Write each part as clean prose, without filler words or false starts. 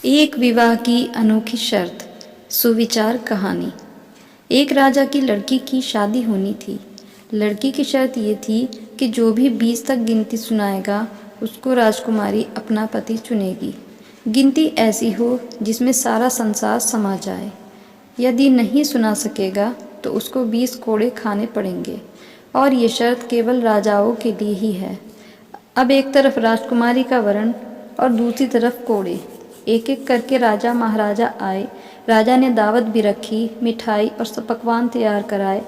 एक विवाह की अनोखी शर्त। सुविचार कहानी। एक राजा की लड़की की शादी होनी थी। लड़की की शर्त ये थी कि जो भी 20 तक गिनती सुनाएगा उसको राजकुमारी अपना पति चुनेगी। गिनती ऐसी हो जिसमें सारा संसार समा जाए। यदि नहीं सुना सकेगा तो उसको 20 कोड़े खाने पड़ेंगे और ये शर्त केवल राजाओं के लिए ही है। अब एक तरफ राजकुमारी का वरण और दूसरी तरफ कोड़े। एक एक करके राजा महाराजा आए। राजा ने दावत भी रखी, मिठाई और सब पकवान तैयार कराए।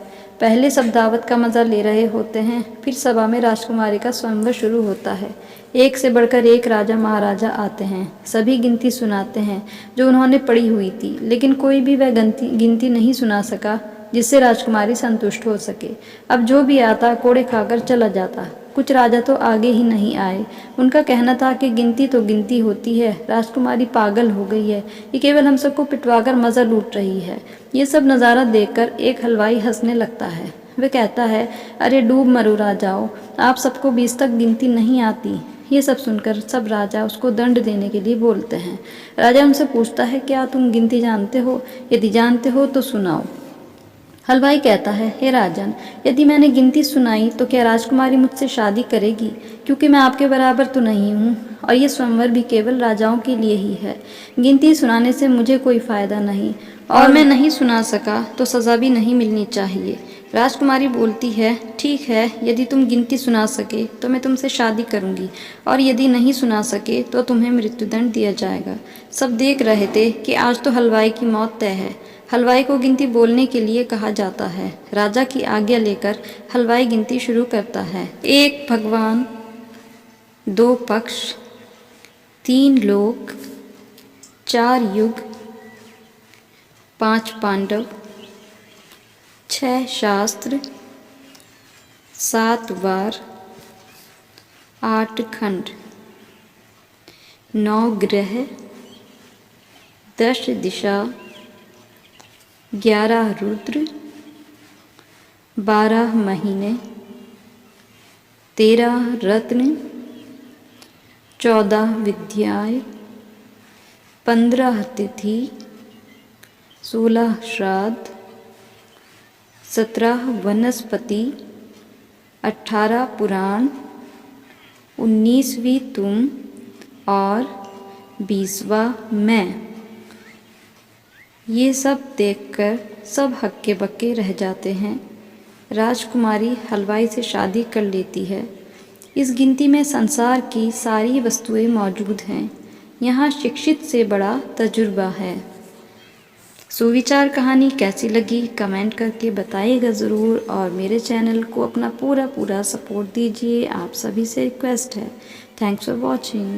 पहले सब दावत का मज़ा ले रहे होते हैं, फिर सभा में राजकुमारी का स्वयंवर शुरू होता है। एक से बढ़कर एक राजा महाराजा आते हैं, सभी गिनती सुनाते हैं जो उन्होंने पढ़ी हुई थी, लेकिन कोई भी वह गिनती नहीं सुना सका जिससे राजकुमारी संतुष्ट हो सके। अब जो भी आता कोड़े खाकर चला जाता। कुछ राजा तो आगे ही नहीं आए। उनका कहना था कि गिनती तो गिनती होती है, राजकुमारी पागल हो गई है, ये केवल हम सबको पिटवाकर मज़ा लूट रही है। ये सब नज़ारा देखकर एक हलवाई हंसने लगता है। वह कहता है, अरे डूब मरो राजाओ, आप सबको 20 तक गिनती नहीं आती। ये सब सुनकर सब राजा उसको दंड देने के लिए बोलते हैं। राजा उनसे पूछता है, क्या तुम गिनती जानते हो? यदि जानते हो तो सुनाओ। हलवाई कहता है, हे राजन, यदि मैंने गिनती सुनाई तो क्या राजकुमारी मुझसे शादी करेगी? क्योंकि मैं आपके बराबर तो नहीं हूँ और ये स्वयंवर भी केवल राजाओं के लिए ही है। गिनती सुनाने से मुझे कोई फ़ायदा नहीं और मैं नहीं सुना सका तो सज़ा भी नहीं मिलनी चाहिए। राजकुमारी बोलती है, ठीक है, यदि तुम गिनती सुना सके तो मैं तुमसे शादी करूंगी और यदि नहीं सुना सके तो तुम्हें मृत्युदंड दिया जाएगा। सब देख रहे थे कि आज तो हलवाई की मौत तय है। हलवाई को गिनती बोलने के लिए कहा जाता है। राजा की आज्ञा लेकर हलवाई गिनती शुरू करता है। 1 भगवान, 2 पक्ष, 3 लोक, 4 युग, 5 पांडव, 6 शास्त्र, 7 वार, 8 खंड, 9 ग्रह, 10 दिशा, 11 रुद्र, 12 महीने, 13 रत्न, 14 विद्याएँ, 15 तिथि, 16 श्राद्ध, 17 वनस्पति, 18 पुराण, 19वीं तुम और 20वां मैं। ये सब देखकर सब हक्के बक्के रह जाते हैं। राजकुमारी हलवाई से शादी कर लेती है। इस गिनती में संसार की सारी वस्तुएं मौजूद हैं। यहाँ शिक्षित से बड़ा तजुर्बा है। सुविचार कहानी कैसी लगी कमेंट करके बताइएगा ज़रूर और मेरे चैनल को अपना पूरा सपोर्ट दीजिए। आप सभी से रिक्वेस्ट है। Thanks for watching.